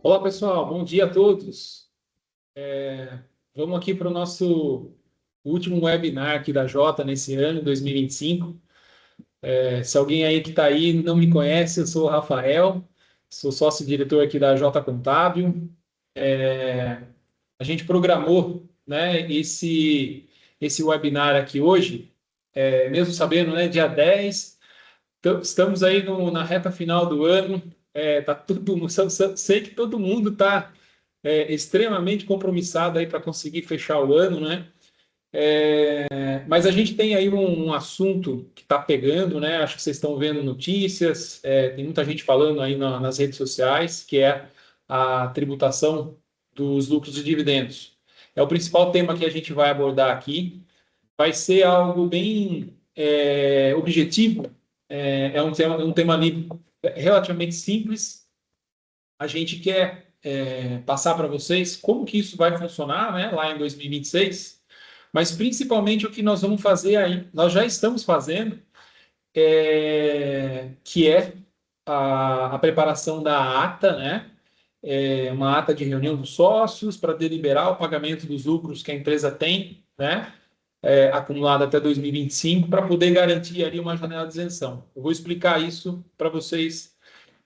Olá, pessoal. Bom dia a todos. Vamos aqui para o nosso último webinar aqui da Jota nesse ano, 2025. Se alguém aí que está aí não me conhece, eu sou o Rafael, sou sócio-diretor aqui da Jota Contábil. A gente programou, né, esse webinar aqui hoje, mesmo sabendo, né, dia 10. Estamos aí na reta final do ano. Tá tudo, sei que todo mundo está extremamente compromissado aí para conseguir fechar o ano, né? Mas a gente tem aí um assunto que está pegando, né? Acho que vocês estão vendo notícias, tem muita gente falando aí nas redes sociais, que é a tributação dos lucros e dividendos. É o principal tema que a gente vai abordar aqui. Vai ser algo bem objetivo, um tema ali relativamente simples. A gente quer passar para vocês como que isso vai funcionar, né, lá em 2026, mas principalmente o que nós vamos fazer aí, nós já estamos fazendo, que é a preparação da ata, né, uma ata de reunião dos sócios para deliberar o pagamento dos lucros que a empresa tem, né, acumulado até 2025, para poder garantir ali uma janela de isenção. Eu vou explicar isso para vocês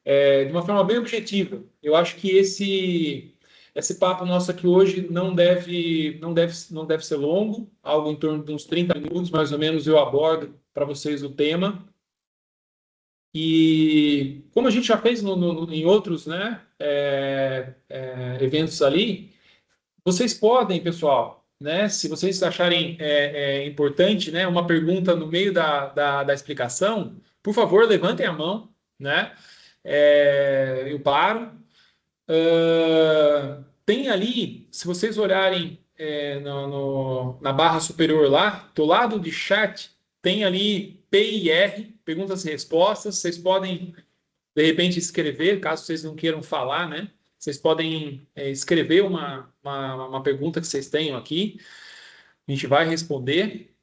de uma forma bem objetiva. Eu acho que esse papo nosso aqui hoje não deve ser longo, algo em torno de uns 30 minutos, mais ou menos, eu abordo para vocês o tema. E como a gente já fez em outros, né, eventos ali, vocês podem, pessoal, né, se vocês acharem importante, né, uma pergunta no meio da explicação, por favor, levantem a mão, né? Eu paro. Tem ali, se vocês olharem na barra superior lá, do lado de chat, tem ali P e R, perguntas e respostas. Vocês podem, de repente, escrever, caso vocês não queiram falar, né? Vocês podem escrever uma pergunta que vocês tenham aqui. A gente vai responder.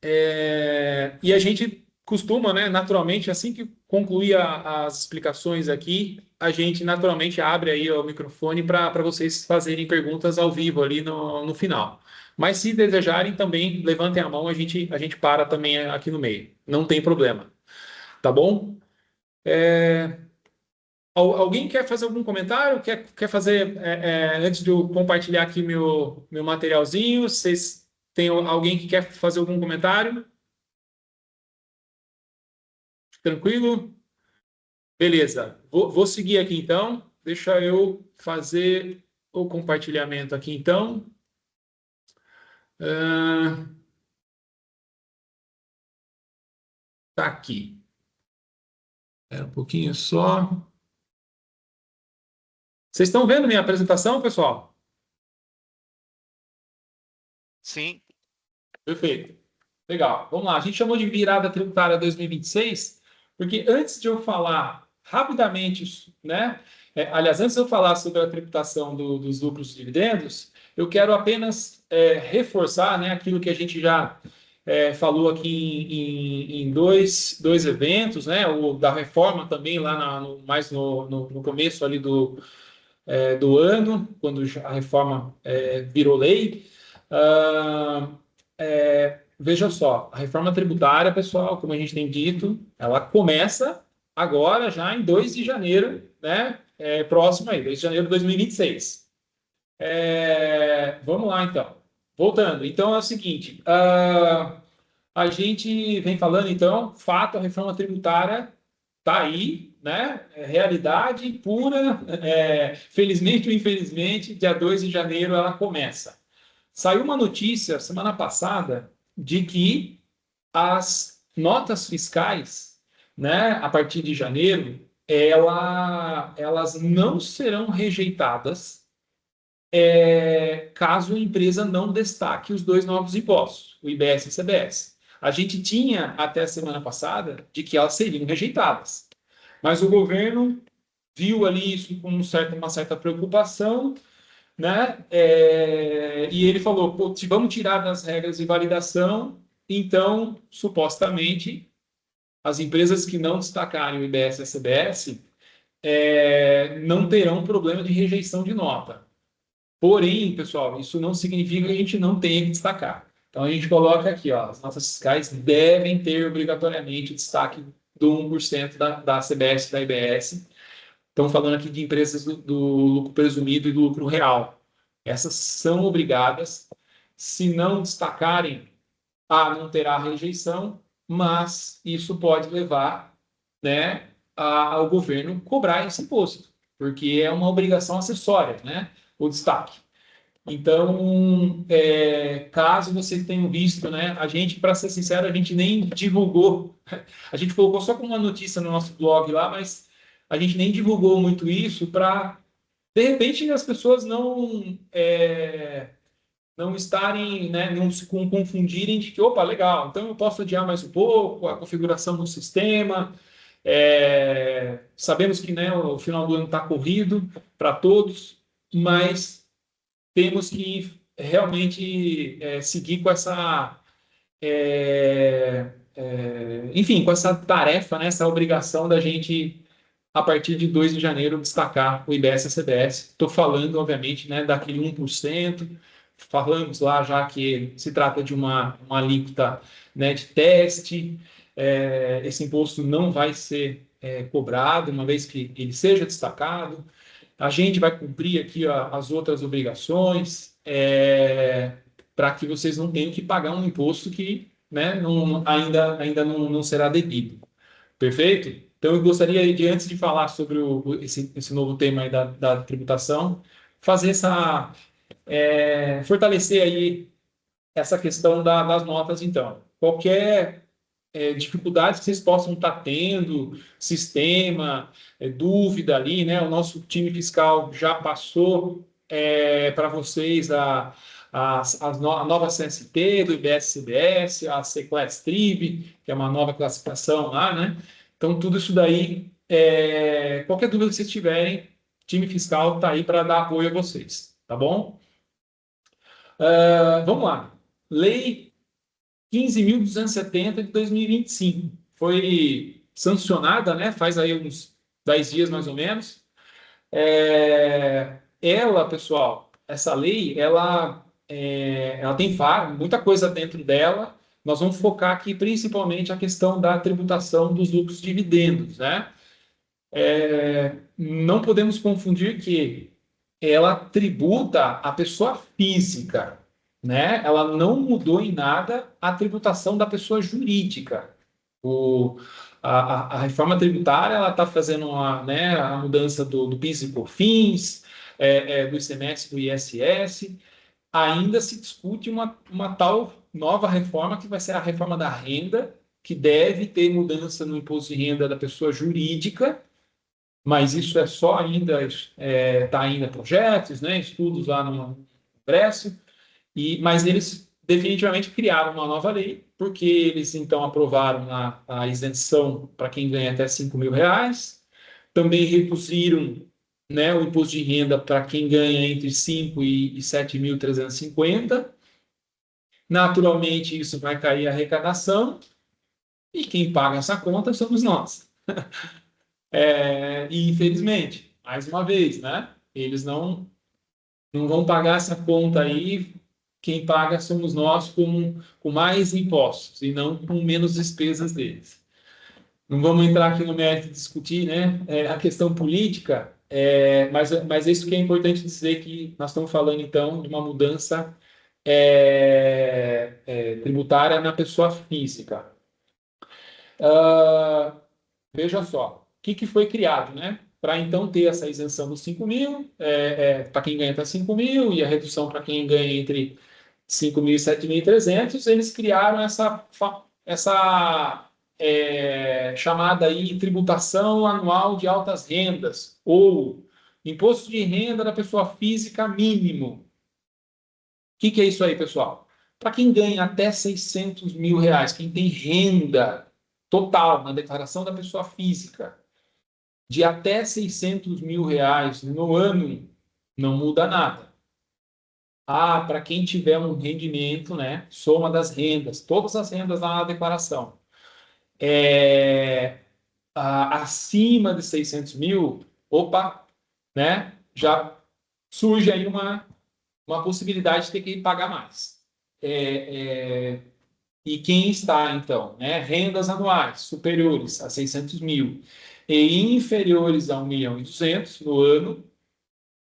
E a gente costuma, né, naturalmente, assim que concluir as explicações aqui, a gente naturalmente abre aí o microfone para vocês fazerem perguntas ao vivo ali no final. Mas se desejarem também, levantem a mão, a gente para também aqui no meio. Não tem problema. Tá bom? Alguém quer fazer algum comentário? Quer fazer, antes de eu compartilhar aqui meu materialzinho, vocês têm alguém que quer fazer algum comentário? Tranquilo? Beleza. Vou seguir aqui então. Deixa eu fazer o compartilhamento aqui então. Ah, tá aqui. Espera um pouquinho só. Vocês estão vendo minha apresentação, pessoal? Sim, Perfeito. Legal. Vamos lá. A gente chamou de virada tributária 2026, porque antes de eu falar rapidamente, né? Aliás, antes de eu falar sobre a tributação dos lucros e dividendos, eu quero apenas reforçar, né, aquilo que a gente já falou aqui em dois eventos, né? O da reforma também lá mais no começo ali do ano, quando a reforma virou lei. Ah, veja só, a reforma tributária, pessoal, como a gente tem dito, ela começa agora, já em 2 de janeiro, né? Próximo aí, 2 de janeiro de 2026. Vamos lá, então. Voltando. Então, é o seguinte, a gente vem falando, então, fato, a reforma tributária está aí, né? Realidade pura, felizmente ou infelizmente, dia 2 de janeiro ela começa. Saiu uma notícia semana passada de que as notas fiscais, né, a partir de janeiro, elas não serão rejeitadas caso a empresa não destaque os dois novos impostos, o IBS e o CBS. A gente tinha até a semana passada de que elas seriam rejeitadas, mas o governo viu ali isso com uma certa preocupação, né? E ele falou, pô, vamos tirar das regras de validação, então, supostamente, as empresas que não destacarem o IBS e a CBS não terão problema de rejeição de nota. Porém, pessoal, isso não significa que a gente não tenha que destacar. Então, a gente coloca aqui, ó, as notas fiscais devem ter obrigatoriamente o destaque do 1% da CBS e da IBS. Estamos falando aqui de empresas do lucro presumido e do lucro real. Essas são obrigadas. Se não destacarem, não terá rejeição, mas isso pode levar, né, ao governo cobrar esse imposto, porque é uma obrigação acessória, né, o destaque. Então, caso vocês tenham visto, né, a gente, para ser sincero, a gente nem divulgou, a gente colocou só como uma notícia no nosso blog lá, mas a gente nem divulgou muito isso para, de repente, as pessoas não estarem, né, não se confundirem de que, opa, legal, então eu posso adiar mais um pouco a configuração do sistema. Sabemos que, né, o final do ano está corrido para todos, mas temos que realmente seguir com essa, enfim, com essa tarefa, né, essa obrigação da gente, a partir de 2 de janeiro, destacar o IBS e a CBS. Estou falando, obviamente, né, daquele 1%. Falamos lá já que se trata de uma alíquota, né, de teste. Esse imposto não vai ser cobrado, uma vez que ele seja destacado. A gente vai cumprir aqui as outras obrigações, para que vocês não tenham que pagar um imposto que, né, ainda não será devido. Perfeito? Então, eu gostaria de, antes de falar sobre esse novo tema aí da tributação, fazer fortalecer aí essa questão das notas, então. Qualquer dificuldades que vocês possam estar tendo, sistema, dúvida ali, né? O nosso time fiscal já passou para vocês a nova CST do IBS-CBS, a Seclass-Trib, que é uma nova classificação lá, né? Então, tudo isso daí, qualquer dúvida que vocês tiverem, o time fiscal está aí para dar apoio a vocês, tá bom? Vamos lá. Lei 15.270 de 2025. Foi sancionada, né? Faz aí uns 10 dias mais ou menos. Ela, pessoal, essa lei, ela tem muita coisa dentro dela. Nós vamos focar aqui principalmente a questão da tributação dos lucros dividendos, né? Não podemos confundir que ela tributa a pessoa física, né? Ela não mudou em nada a tributação da pessoa jurídica. A reforma tributária ela está fazendo né, a mudança do PIS e COFINS, do ICMS, do ISS. Ainda se discute uma tal nova reforma que vai ser a reforma da renda, que deve ter mudança no imposto de renda da pessoa jurídica, mas isso é só ainda, está ainda projetos, né, estudos lá no Congresso, mas eles definitivamente criaram uma nova lei, porque eles então aprovaram a isenção para quem ganha até R$ 5.000, também reduziram, né, o imposto de renda para quem ganha entre 5 e 7.350. Naturalmente, isso vai cair a arrecadação, e quem paga essa conta somos nós. E infelizmente, mais uma vez, né? Eles não vão pagar essa conta aí. Quem paga somos nós com mais impostos e não com menos despesas deles. Não vamos entrar aqui no mérito de discutir, né, a questão política, mas isso que é importante dizer, que nós estamos falando, então, de uma mudança tributária na pessoa física. Veja só, o que foi criado, né? Para então ter essa isenção dos 5.000, para quem ganha até 5.000, e a redução para quem ganha entre 5.000 e 7.300, eles criaram essa chamada aí tributação anual de altas rendas, ou imposto de renda da pessoa física mínimo. O que é isso aí, pessoal? Para quem ganha até R$ 600.000, quem tem renda total na declaração da pessoa física de até R$ 600.000 no ano, não muda nada. Para quem tiver um rendimento, né, soma das rendas, todas as rendas lá na declaração, acima de 600 mil, opa, né? Já surge aí uma possibilidade de ter que pagar mais. E quem está, então, né? Rendas anuais superiores a 600 mil e inferiores a 1.200.000 no ano,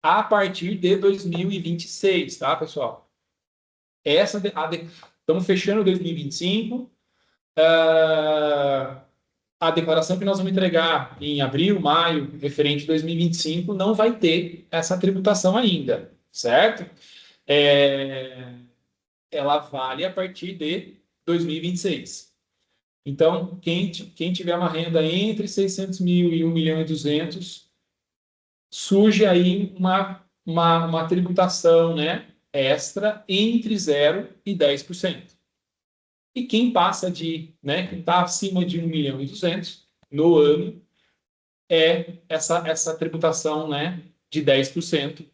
a partir de 2026, tá, pessoal? Estamos fechando 2025. A declaração que nós vamos entregar em abril, maio, referente a 2025, não vai ter essa tributação ainda, certo? Ela vale a partir de 2026. Então, quem tiver uma renda entre 600 mil e 1.200.000, surge aí uma tributação, né, extra entre 0 e 10%. E quem passa quem está acima de 1.200.000 no ano, essa tributação, né, de 10%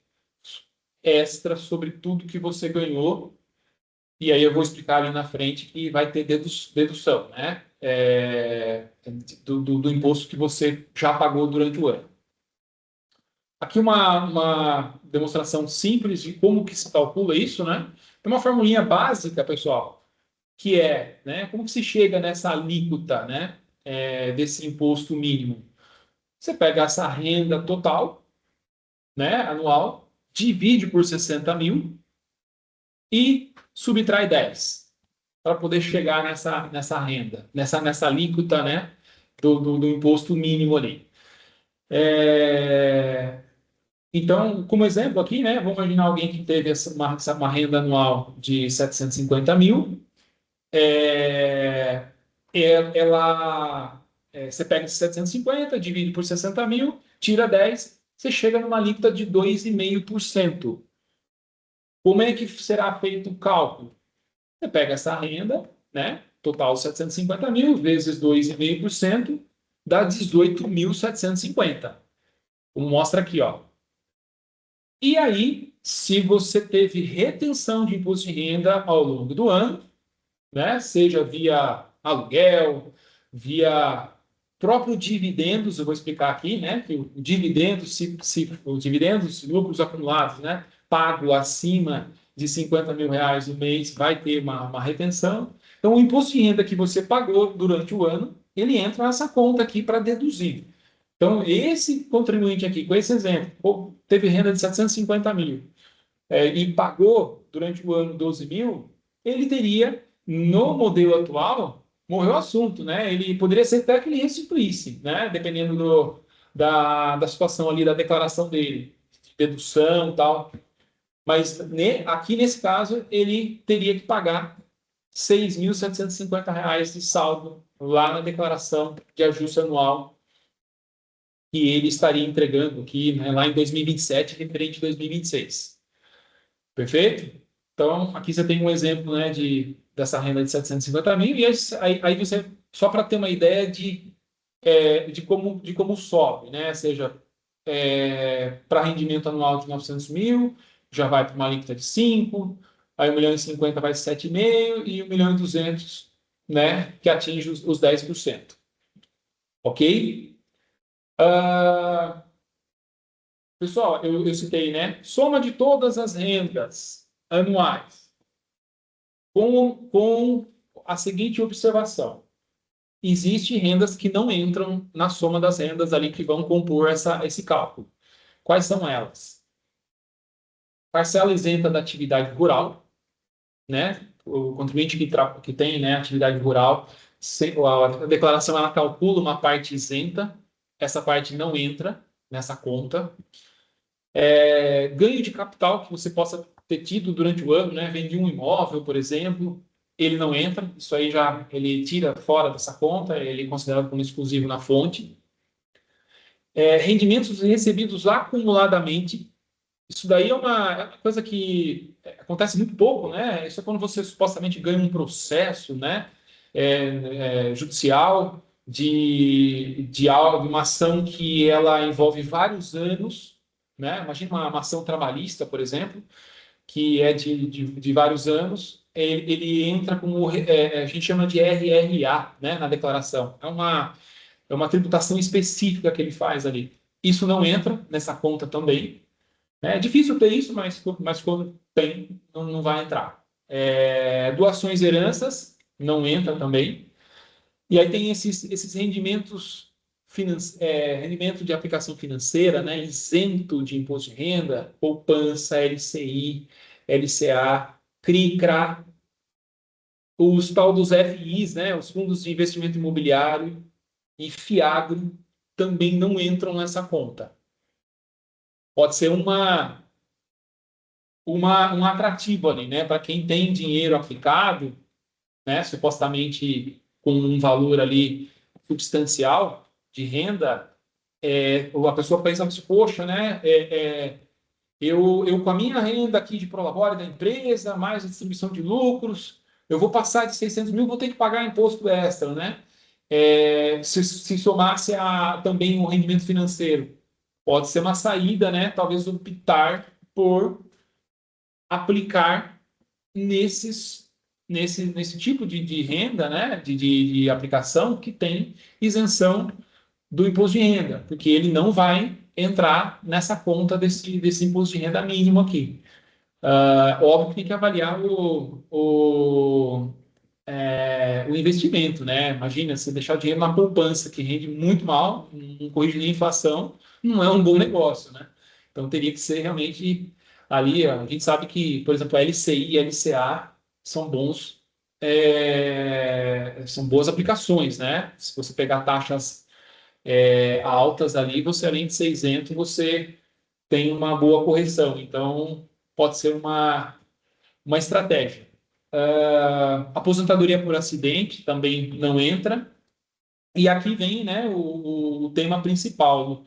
extra sobre tudo que você ganhou. E aí eu vou explicar ali na frente que vai ter dedução, né, do imposto que você já pagou durante o ano. Aqui uma demonstração simples de como que se calcula isso, né? Tem uma formulinha básica, pessoal, que né, como que se chega nessa alíquota, né, desse imposto mínimo. Você pega essa renda total, né, anual, divide por 60 mil e subtrai 10 para poder chegar nessa renda, nessa alíquota, né, do imposto mínimo ali. Então, como exemplo aqui, né, vamos imaginar alguém que teve uma renda anual de 750 mil. Você pega esses 750, divide por 60 mil, tira 10, você chega numa alíquota de 2,5%. Como é que será feito o cálculo? Você pega essa renda, né, total 750 mil, vezes 2,5%, dá 18.750. Como mostra aqui, ó. E aí, se você teve retenção de imposto de renda ao longo do ano, né, seja via aluguel, via próprio dividendos, eu vou explicar aqui, né, que o dividendo, os dividendos, lucros acumulados, né, pago acima de 50 mil reais no mês, vai ter uma retenção. Então, o imposto de renda que você pagou durante o ano, ele entra nessa conta aqui para deduzir. Então, esse contribuinte aqui, com esse exemplo, teve renda de 750 mil e pagou durante o ano 12 mil, ele teria, no modelo atual, morreu o assunto, né? Ele poderia ser até que ele restituísse, né? Dependendo da situação ali, da declaração dele, de dedução e tal. Mas aqui nesse caso, ele teria que pagar R$ 6.750 de saldo lá na declaração de ajuste anual que ele estaria entregando aqui, né, lá em 2027, referente a 2026. Perfeito? Então, aqui você tem um exemplo, né, dessa renda de 750 mil, e aí você, só para ter uma ideia de como sobe, né? Seja, para rendimento anual de 900 mil, já vai para uma alíquota de 5, aí 1.050.000 vai 7,5 e 1.200.000, né, que atinge os 10%. Ok? Pessoal, eu citei, né? Soma de todas as rendas anuais com a seguinte observação. Existem rendas que não entram na soma das rendas ali que vão compor esse cálculo. Quais são elas? Parcela isenta da atividade rural, né? O contribuinte que tem, né, atividade rural, a declaração ela calcula uma parte isenta, essa parte não entra nessa conta. Ganho de capital que você possa ter tido durante o ano, né? Vendi um imóvel, por exemplo, ele não entra, isso aí já ele tira fora dessa conta, ele é considerado como exclusivo na fonte. Rendimentos recebidos acumuladamente, isso daí é uma coisa que acontece muito pouco, né? Isso é quando você supostamente ganha um processo, né? Judicial de uma ação que ela envolve vários anos, né? Imagina uma ação trabalhista, por exemplo, que é de vários anos, ele entra como a gente chama de RRA, né? Na declaração. É uma tributação específica que ele faz ali. isso não entra nessa conta também. É difícil ter isso, mas quando tem, não vai entrar. Doações e heranças não entra também. E aí tem esses rendimentos, rendimento de aplicação financeira, né, isento de imposto de renda, poupança, LCI, LCA, CRI, CRA, os tal dos FIs, né, os fundos de investimento imobiliário e FIAGRO também não entram nessa conta. Pode ser um atrativo ali, né, para quem tem dinheiro aplicado, né, supostamente com um valor ali substancial de renda, a pessoa pensa assim, poxa, né, eu com a minha renda aqui de prolabore da empresa, mais a distribuição de lucros, eu vou passar de 600 mil, vou ter que pagar imposto extra, né? Se somasse também o rendimento financeiro, pode ser uma saída, né? Talvez optar por aplicar nesse tipo de renda, né? De aplicação que tem isenção do imposto de renda, porque ele não vai entrar nessa conta desse imposto de renda mínimo aqui. Óbvio que tem que avaliar o investimento, né? Imagina, você deixar o dinheiro na poupança, que rende muito mal, não corrige nem a inflação, não é um bom negócio, né? Então teria que ser realmente ali, a gente sabe que, por exemplo, a LCI e a LCA são são boas aplicações, né? Se você pegar taxas altas ali, você além de ser isento, você tem uma boa correção. Então, pode ser uma estratégia. Aposentadoria por acidente também não entra. E aqui vem, né, o tema principal: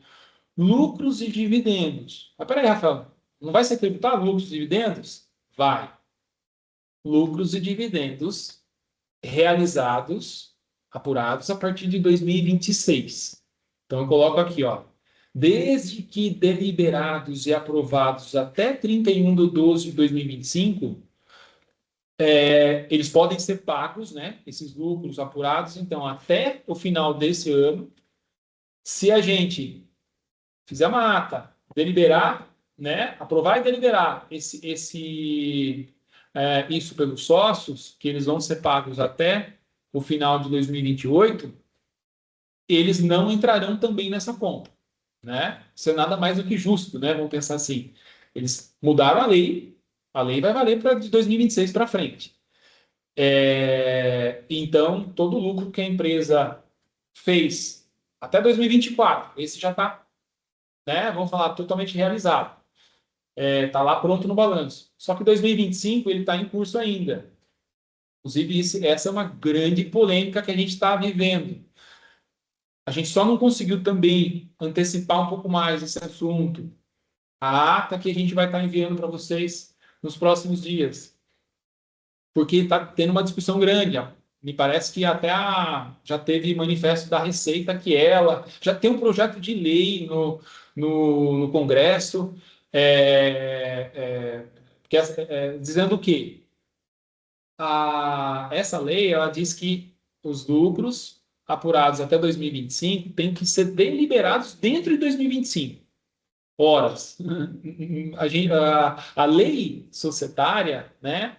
lucros e dividendos. Mas peraí, Rafael, não vai ser tributado lucros e dividendos? Vai. Lucros e dividendos realizados, apurados a partir de 2026. Então, eu coloco aqui, ó, desde que deliberados e aprovados até 31 de 12 de 2025, eles podem ser pagos, né, esses lucros apurados, então, até o final desse ano. Se a gente fizer uma ata, deliberar, né, aprovar e deliberar isso pelos sócios, que eles vão ser pagos até o final de 2028, eles não entrarão também nessa conta, né? Isso é nada mais do que justo, né? Vamos pensar assim. Eles mudaram a lei vai valer para de 2026 para frente. Então, todo o lucro que a empresa fez até 2024, esse já está, né? Vamos falar, totalmente realizado. Está lá pronto no balanço. Só que 2025 ele está em curso ainda. Inclusive, essa é uma grande polêmica que a gente está vivendo. A gente só não conseguiu também antecipar um pouco mais esse assunto. A ata que a gente vai estar enviando para vocês nos próximos dias. Porque está tendo uma discussão grande. Me parece que já teve manifesto da Receita que ela já tem um projeto de lei no Congresso dizendo o quê? Essa lei ela diz que os lucros apurados até 2025 têm que ser deliberados dentro de 2025. Horas. A lei societária, né,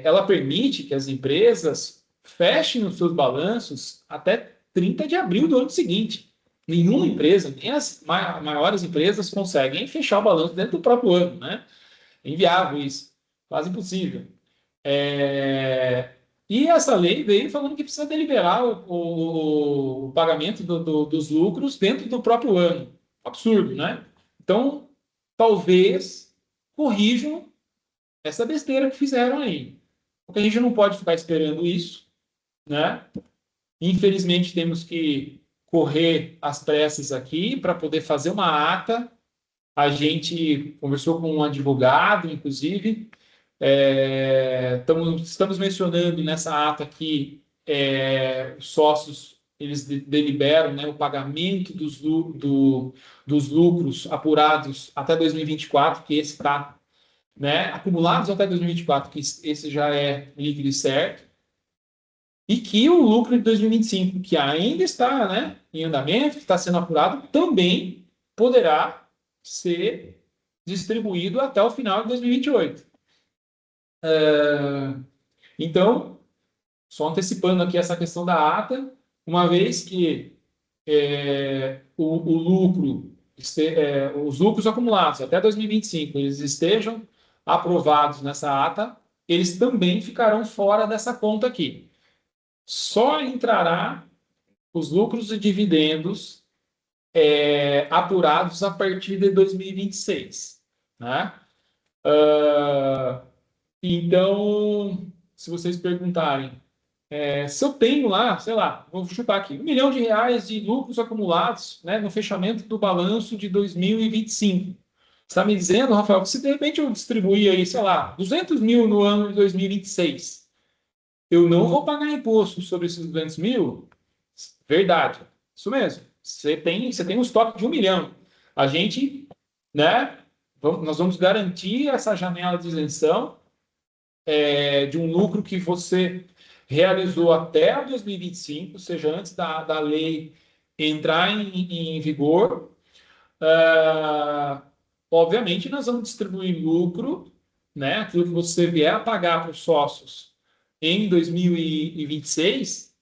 ela permite que as empresas fechem os seus balanços até 30 de abril do ano seguinte. Nenhuma empresa, nem as maiores empresas, conseguem fechar o balanço dentro do próprio ano, né? É inviável isso, quase impossível. É, E essa lei veio falando que precisa deliberar o pagamento dos lucros dentro do próprio ano. Absurdo, né? Então, talvez corrijam essa besteira que fizeram aí. Porque a gente não pode ficar esperando isso, né? Infelizmente, temos que correr às pressas aqui para poder fazer uma ata. A gente conversou com um advogado, inclusive, estamos mencionando nessa ata que os sócios eles deliberam, né, o pagamento dos lucros apurados até 2024, que esse está, né, acumulados até 2024, que esse já é líquido e certo. e que o lucro de 2025, que ainda está, né, em andamento, que está sendo apurado, também poderá ser distribuído até o final de 2028. Então, só antecipando aqui essa questão da ata, uma vez que o lucro, os lucros acumulados até 2025, eles estejam aprovados nessa ata, eles também ficarão fora dessa conta aqui. Só entrará os lucros e dividendos apurados a partir de 2026, né? Então, se vocês perguntarem, se eu tenho lá, sei lá, vou chutar aqui, R$ 1 milhão de lucros acumulados, né, no fechamento do balanço de 2025. Você está me dizendo, Rafael, que se de repente eu distribuir aí, sei lá, 200 mil no ano de 2026, eu não vou pagar imposto sobre esses 200 mil? Verdade, isso mesmo. Você tem um estoque de 1 milhão. A gente, né, nós vamos garantir essa janela de isenção de um lucro que você realizou até 2025, ou seja, antes da lei entrar em vigor. Ah, obviamente, nós vamos distribuir lucro, né, aquilo que você vier a pagar para os sócios em 2026,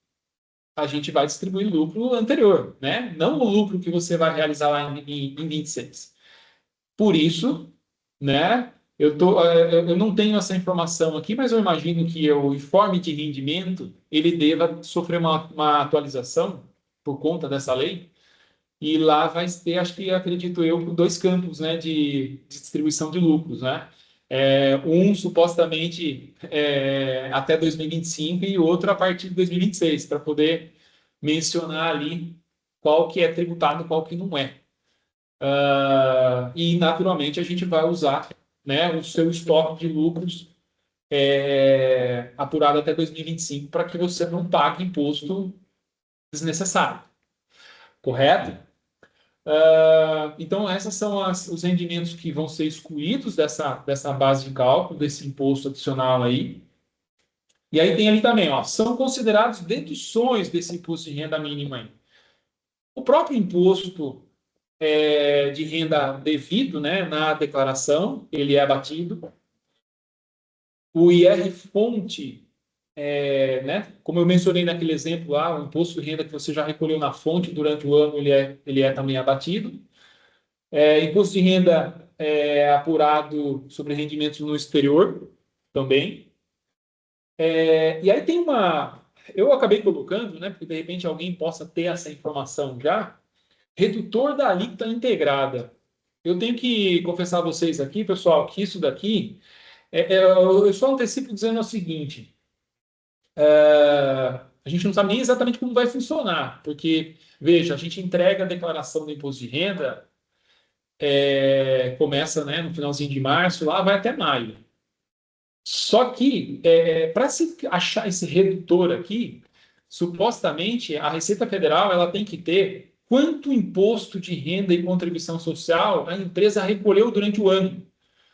a gente vai distribuir lucro anterior, né? Não o lucro que você vai realizar lá em 26. Por isso, né? Eu não tenho essa informação aqui, mas eu imagino que o informe de rendimento ele deva sofrer uma atualização por conta dessa lei. E lá vai ter, acho que acredito eu, dois campos, né, de distribuição de lucros, né? Um supostamente até 2025 e o outro a partir de 2026, para poder mencionar ali qual que é tributado e qual que não é. E naturalmente a gente vai usar, né, o seu estoque de lucros apurado até 2025 para que você não pague imposto desnecessário, correto? Então, esses são os rendimentos que vão ser excluídos dessa base de cálculo, desse imposto adicional aí. E aí tem ali também, ó, são considerados deduções desse imposto de renda mínima aí. O próprio imposto de renda devido, né, na declaração, ele é abatido. O IR-fonte, né, como eu mencionei naquele exemplo lá, o imposto de renda que você já recolheu na fonte durante o ano, ele é também abatido. Imposto de renda apurado sobre rendimentos no exterior também. E aí tem uma. Eu acabei colocando, né, porque de repente alguém possa ter essa informação já. Redutor da alíquota integrada. Eu tenho que confessar a vocês aqui, pessoal, que isso daqui, eu só antecipo dizendo o seguinte: a gente não sabe nem exatamente como vai funcionar, porque, veja, a gente entrega a declaração do imposto de renda, começa, né, no finalzinho de março, lá vai até maio. Só que, para se achar esse redutor aqui, supostamente a Receita Federal ela tem que ter quanto imposto de renda e contribuição social a empresa recolheu durante o ano.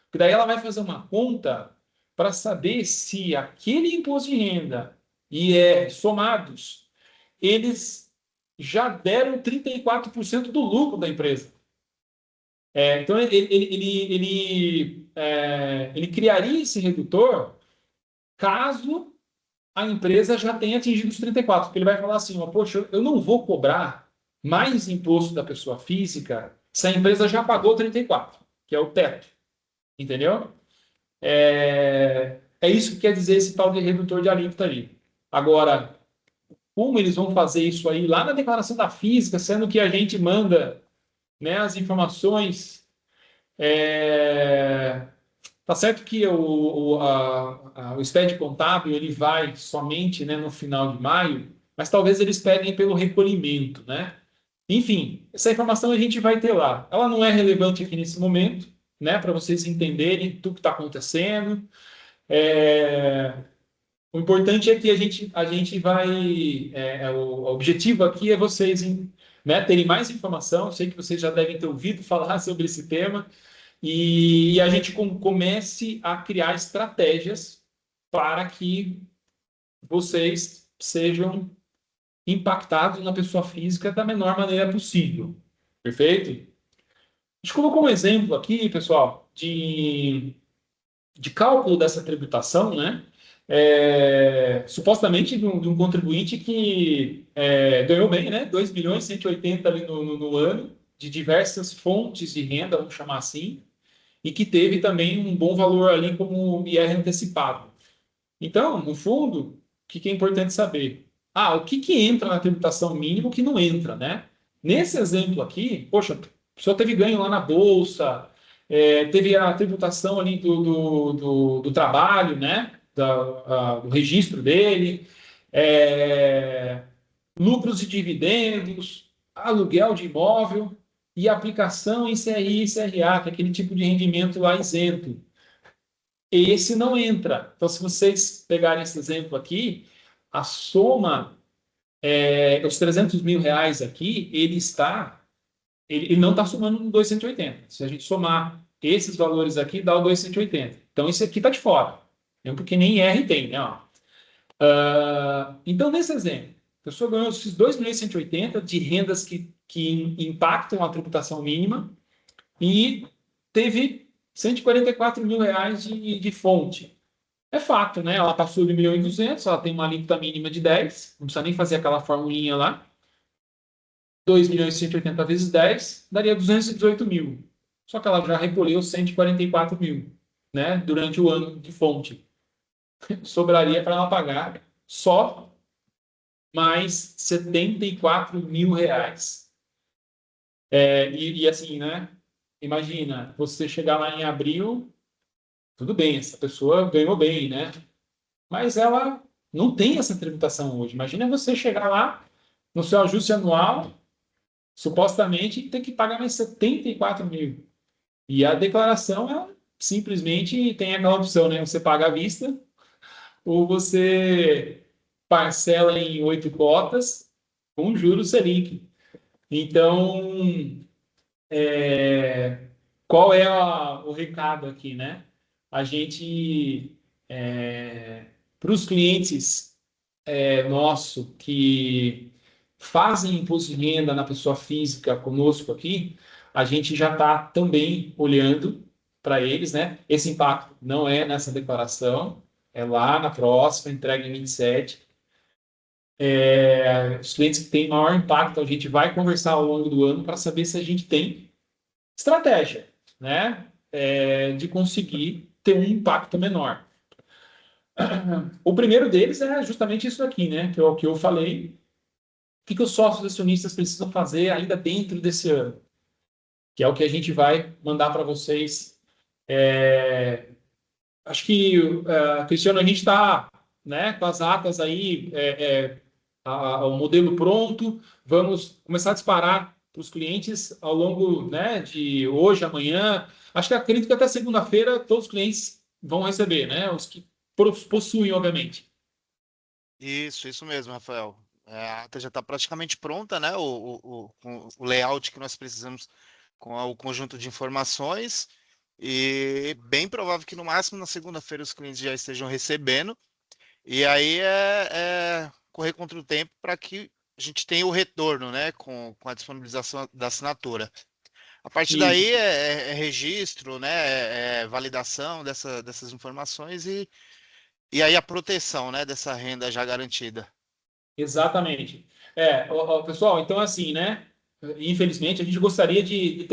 Porque daí ela vai fazer uma conta para saber se aquele imposto de renda e somados, eles já deram 34% do lucro da empresa. Então, ele criaria esse redutor caso a empresa já tenha atingido os 34, porque ele vai falar assim, ó, poxa, eu não vou cobrar mais imposto da pessoa física se a empresa já pagou 34, que é o teto, entendeu? É isso que quer dizer esse tal de redutor de alíquota ali. Agora, como eles vão fazer isso aí lá na declaração da física, sendo que a gente manda, né, as informações. Tá certo que o SPED contábil ele vai somente, né, no final de maio, mas talvez eles peguem pelo recolhimento, né? Enfim, essa informação a gente vai ter lá. Ela não é relevante aqui nesse momento, né, para vocês entenderem tudo que está acontecendo. O importante é que a gente vai. O objetivo aqui é vocês, né, terem mais informação. Eu sei que vocês já devem ter ouvido falar sobre esse tema e a gente comece a criar estratégias para que vocês sejam impactados na pessoa física da menor maneira possível. Perfeito? Acho que eu vou colocar um exemplo aqui, pessoal, de cálculo dessa tributação, né? Supostamente de um contribuinte que ganhou bem, né? 2 milhões e 180 ali no ano, de diversas fontes de renda, vamos chamar assim, e que teve também um bom valor ali como IR antecipado. Então, no fundo, o que é importante saber? O que entra na tributação mínima e o que não entra, né? Nesse exemplo aqui, poxa, a pessoa teve ganho lá na bolsa, teve a tributação ali do trabalho, né? Do registro dele, é, lucros e dividendos, aluguel de imóvel e aplicação em CRI e CRA, que é aquele tipo de rendimento lá isento. Esse não entra. Então, se vocês pegarem esse exemplo aqui, a soma, os 300 mil reais aqui, ele não está somando no 280. Se a gente somar esses valores aqui, dá o 280. Então, esse aqui está de fora. Porque nem R tem, né? Ó. Então, nesse exemplo, a pessoa ganhou esses 2 milhões e 180 de rendas que impactam a tributação mínima e teve 144 mil reais de fonte. É fato, né? Ela passou de 1.200.000, ela tem uma alíquota mínima de 10, não precisa nem fazer aquela formulinha lá. 2 milhões e 180 vezes 10 daria 218 mil. Só que ela já recolheu 144 mil, né? Durante o ano de fonte. Sobraria para ela pagar só mais 74 mil reais. E assim, né? Imagina, você chegar lá em abril, tudo bem, essa pessoa ganhou bem, né? Mas ela não tem essa tributação hoje. Imagina você chegar lá no seu ajuste anual, supostamente, e ter que pagar mais 74 mil. E a declaração, ela simplesmente tem aquela opção, né? Você paga à vista ou você parcela em 8 cotas com juros Selic. Então, qual é o recado aqui, né? A gente, para os clientes nosso que fazem imposto de renda na pessoa física conosco aqui, a gente já está também olhando para eles, né? Esse impacto não é nessa declaração, é lá na próxima, entrega em 27. Os clientes que têm maior impacto, a gente vai conversar ao longo do ano para saber se a gente tem estratégia, né? De conseguir ter um impacto menor. O primeiro deles é justamente isso aqui, né? Que é o que eu falei. O que os sócios acionistas precisam fazer ainda dentro desse ano? Que é o que a gente vai mandar para vocês. Acho que, Cristiano, a gente está, né, com as atas aí, o modelo pronto. Vamos começar a disparar para os clientes ao longo, né, de hoje, amanhã. Acho que acredito que até segunda-feira todos os clientes vão receber, né? Os que possuem, obviamente. Isso mesmo, Rafael. A ata já está praticamente pronta, né? O layout que nós precisamos com o conjunto de informações. E bem provável que no máximo na segunda-feira os clientes já estejam recebendo. E aí é correr contra o tempo para que a gente tenha o retorno, né? Com a disponibilização da assinatura. A partir daí Isso. é registro, né? É validação dessas informações e aí a proteção, né? Dessa renda já garantida. Exatamente. Pessoal, então assim, né? Infelizmente, a gente gostaria de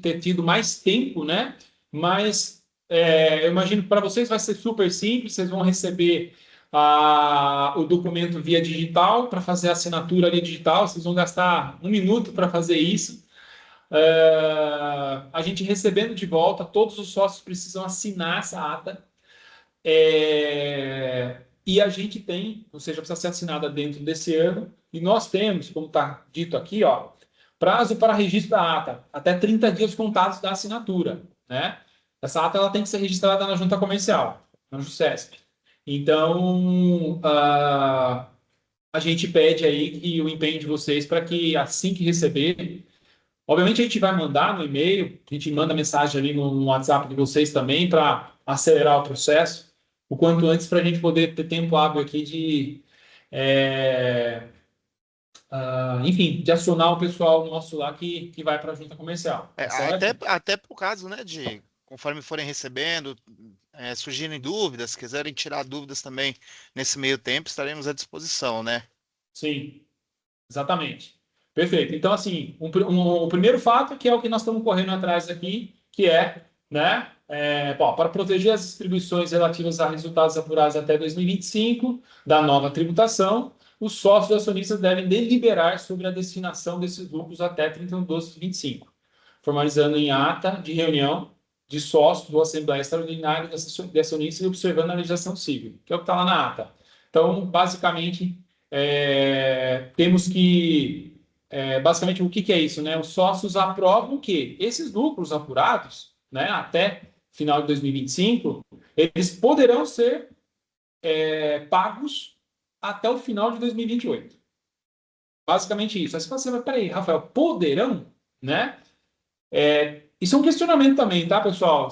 ter tido mais tempo, né? Mas eu imagino que para vocês vai ser super simples, vocês vão receber o documento via digital para fazer a assinatura ali digital, vocês vão gastar 1 minuto para fazer isso. A gente recebendo de volta, todos os sócios precisam assinar essa ata. E a gente tem, ou seja, precisa ser assinada dentro desse ano, e nós temos, como está dito aqui, ó, prazo para registro da ata, até 30 dias contados da assinatura, né? Essa ata ela tem que ser registrada na junta comercial, na JUSESP. Então, a gente pede aí que o empenho de vocês para que assim que receber, obviamente a gente vai mandar no e-mail, a gente manda mensagem ali no WhatsApp de vocês também para acelerar o processo, o quanto antes para a gente poder ter tempo hábil aqui enfim, de acionar o pessoal nosso lá que vai para a junta comercial, É, tá certo? até por caso, né, de conforme forem recebendo, surgirem dúvidas, quiserem tirar dúvidas também nesse meio tempo, estaremos à disposição, né? Sim, exatamente. Perfeito. Então, assim, o primeiro fato, que é o que nós estamos correndo atrás aqui, que é, né, bom, para proteger as distribuições relativas a resultados apurados até 2025 da nova tributação, os sócios acionistas devem deliberar sobre a destinação desses lucros até 31/12/25, formalizando em ata de reunião de sócios ou Assembleia Extraordinária de Acionistas e observando a legislação civil, que é o que está lá na ata. Então, basicamente, temos que, basicamente, o que, que é isso, né? Os sócios aprovam que esses lucros apurados, né, até final de 2025, eles poderão ser pagos até o final de 2028. Basicamente isso. Aí você fala assim, mas peraí, Rafael, poderão, né? Isso é um questionamento também, tá, pessoal? A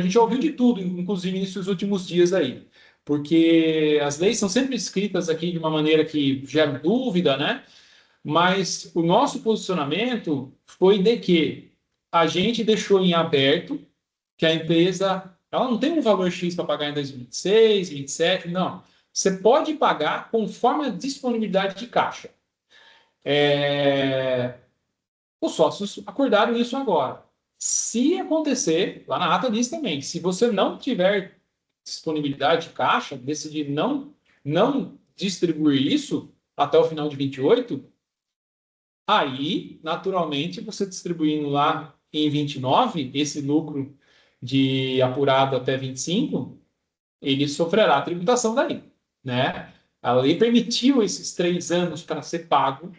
gente já ouviu de tudo, inclusive nesses últimos dias aí. Porque as leis são sempre escritas aqui de uma maneira que gera dúvida, né? Mas o nosso posicionamento foi de que a gente deixou em aberto que a empresa ela não tem um valor X para pagar em 2026, 2027, não. Você pode pagar conforme a disponibilidade de caixa. Os sócios acordaram isso agora. Se acontecer, lá na ata diz também, se você não tiver disponibilidade de caixa, decidir não distribuir isso até o final de 28, aí, naturalmente, você distribuindo lá em 29, esse lucro de apurado até 25, ele sofrerá a tributação daí, né? A lei permitiu esses 3 anos para ser pago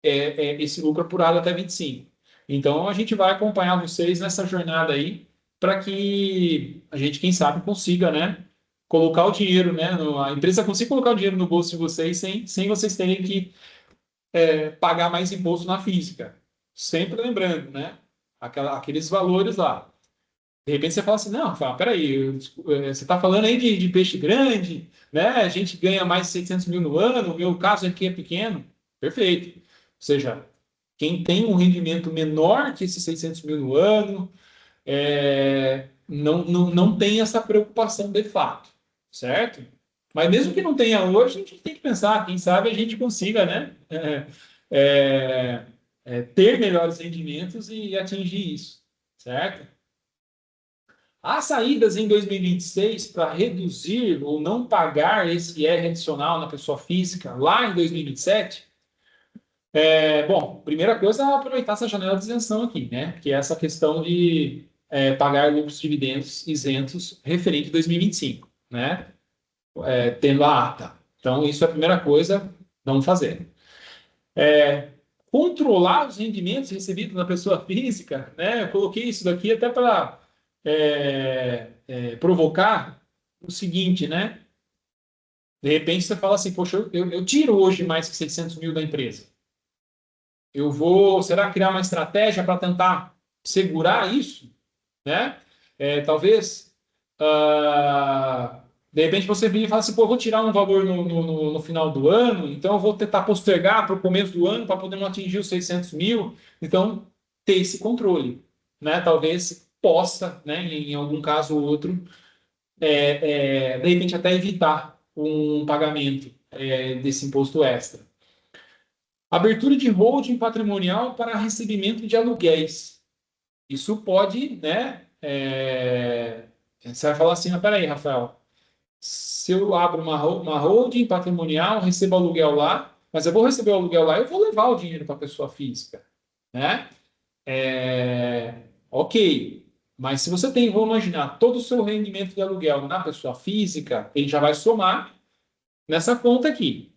esse lucro apurado até 25. Então, a gente vai acompanhar vocês nessa jornada aí, para que a gente, quem sabe, consiga, né, colocar o dinheiro, né, a empresa consiga colocar o dinheiro no bolso de vocês sem vocês terem que pagar mais imposto na física. Sempre lembrando, né, aqueles valores lá. De repente você fala assim, não, Rafael, peraí, você está falando aí de peixe grande, né? A gente ganha mais de 600 mil no ano, o meu caso aqui é pequeno. Perfeito. Ou seja, quem tem um rendimento menor que esses 600 mil no ano, não tem essa preocupação de fato, certo? Mas mesmo que não tenha hoje, a gente tem que pensar, quem sabe a gente consiga, né? Ter melhores rendimentos e atingir isso, certo? As saídas em 2026 para reduzir ou não pagar esse IR adicional na pessoa física lá em 2027, bom, primeira coisa é aproveitar essa janela de isenção aqui, né? Que é essa questão de pagar lucros dividendos isentos referente a 2025, né? Tendo a ata. Então, isso é a primeira coisa, vamos fazer. Controlar os rendimentos recebidos na pessoa física, né? Eu coloquei isso daqui até para provocar o seguinte, né? De repente você fala assim, poxa, eu tiro hoje mais que 600 mil da empresa. Eu vou, será criar uma estratégia para tentar segurar isso, né? Talvez, de repente você vira e fala assim, pô, eu vou tirar um valor no final do ano, então eu vou tentar postergar para o começo do ano para poder não atingir os 600 mil. Então, ter esse controle, né? Talvez possa, né, em algum caso ou outro, de repente até evitar um pagamento desse imposto extra. Abertura de holding patrimonial para recebimento de aluguéis. Isso pode, né? Você vai falar assim, mas peraí, Rafael, se eu abro uma holding patrimonial, recebo aluguel lá, mas eu vou receber o aluguel lá, eu vou levar o dinheiro para a pessoa física, né? Ok, mas se você tem, vamos imaginar, todo o seu rendimento de aluguel na pessoa física, ele já vai somar nessa conta aqui.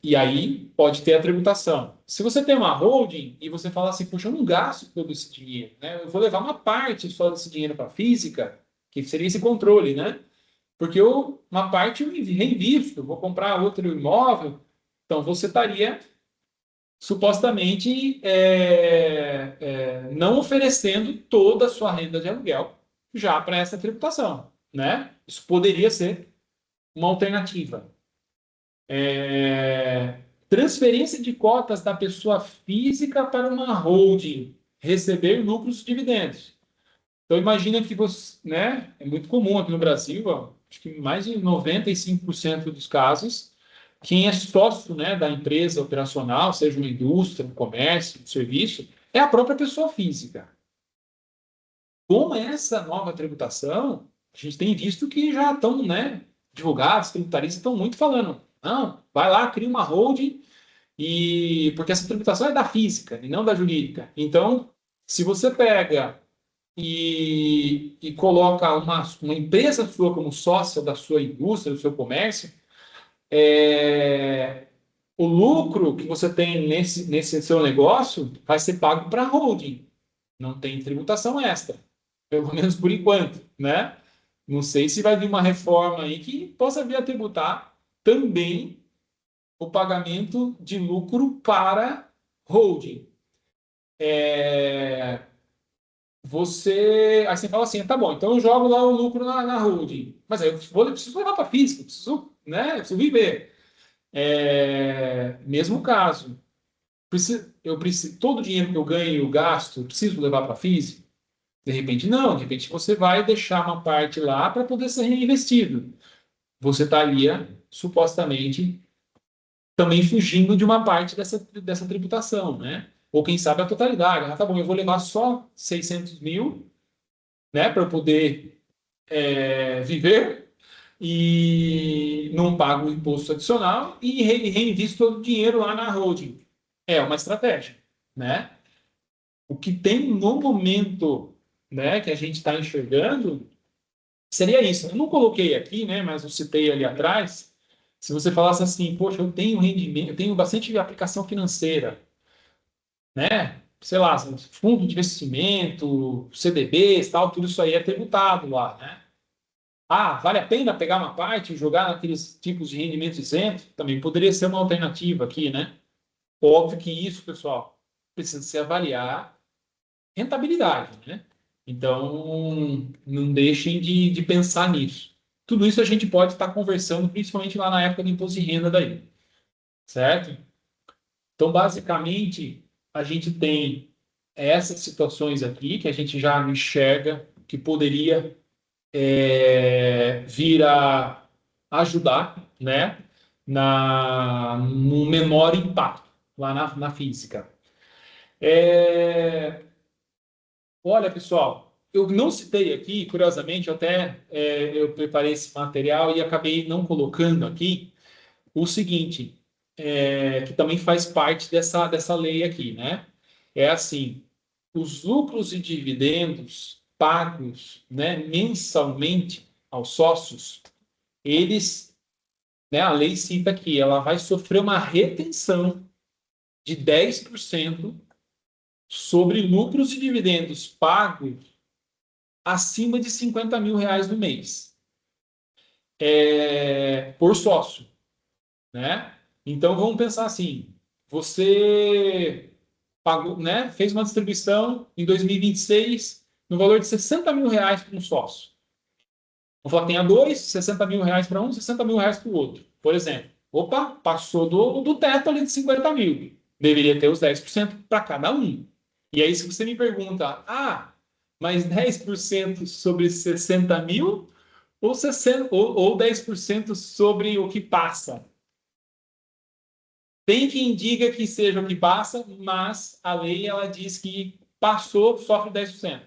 E aí pode ter a tributação. Se você tem uma holding e você fala assim, puxa, eu não gasto todo esse dinheiro, né? Eu vou levar uma parte só desse dinheiro para a física, que seria esse controle, né? Porque uma parte eu reinvisto, eu vou comprar outro imóvel, então você estaria supostamente não oferecendo toda a sua renda de aluguel já para essa tributação, né? Isso poderia ser uma alternativa. Transferência de cotas da pessoa física para uma holding, receber lucros e dividendos. Então, imagina que você, né, é muito comum aqui no Brasil, ó, acho que mais de 95% dos casos, quem é sócio, né, da empresa operacional, seja uma indústria, um comércio, um serviço, é a própria pessoa física. Com essa nova tributação, a gente tem visto que já estão, né, advogados, tributaristas estão muito falando, não, vai lá, cria uma holding, porque essa tributação é da física e não da jurídica. Então, se você pega e coloca uma empresa sua como sócia da sua indústria, do seu comércio, o lucro que você tem nesse seu negócio vai ser pago para a holding. Não tem tributação extra, pelo menos por enquanto, né? Não sei se vai vir uma reforma aí que possa vir a tributar também o pagamento de lucro para holding. Aí você fala assim, tá bom, então eu jogo lá o lucro na holding, mas aí eu preciso levar para física, né, eu preciso viver. Mesmo caso, todo o dinheiro que eu ganho e eu gasto, eu preciso levar para física? De repente não, de repente você vai deixar uma parte lá para poder ser reinvestido. Você estaria supostamente também fugindo de uma parte dessa tributação, né? Ou quem sabe a totalidade. Ah, tá bom, eu vou levar só 600 mil, né, para eu poder viver e não pago o imposto adicional e reinvisto todo o dinheiro lá na holding. É uma estratégia, né? O que tem no momento, né, que a gente está enxergando seria isso. Eu não coloquei aqui, né, mas eu citei ali atrás. Se você falasse assim, poxa, eu tenho rendimento, eu tenho bastante aplicação financeira, né? Sei lá, fundo de investimento, CDBs, tal, tudo isso aí é tributado lá, né? Ah, vale a pena pegar uma parte e jogar naqueles tipos de rendimentos isentos? Também poderia ser uma alternativa aqui, né? Óbvio que isso, pessoal, precisa se avaliar rentabilidade, né? Então, não deixem de pensar nisso. Tudo isso a gente pode estar conversando, principalmente lá na época do imposto de renda daí, certo? Então, basicamente, a gente tem essas situações aqui que a gente já enxerga que poderia vir a ajudar, né, no menor impacto lá na física. Olha, pessoal, eu não citei aqui, curiosamente, eu preparei esse material e acabei não colocando aqui o seguinte, que também faz parte dessa lei aqui, né? É assim, os lucros e dividendos pagos, né, mensalmente aos sócios, eles, né, a lei cita que ela vai sofrer uma retenção de 10% sobre lucros e dividendos pagos acima de 50 mil reais no mês, por sócio, né? Então vamos pensar assim: você pagou, né, fez uma distribuição em 2026 no valor de 60 mil reais para um sócio. Vamos falar que tenha dois, 60 mil reais para um, 60 mil reais para o outro, por exemplo. Opa, passou do teto ali de 50 mil. Deveria ter os 10% para cada um. E aí, se você me pergunta, mas 10% sobre 60 mil ou 10% sobre o que passa? Tem quem diga que seja o que passa, mas a lei ela diz que passou, sofre 10%.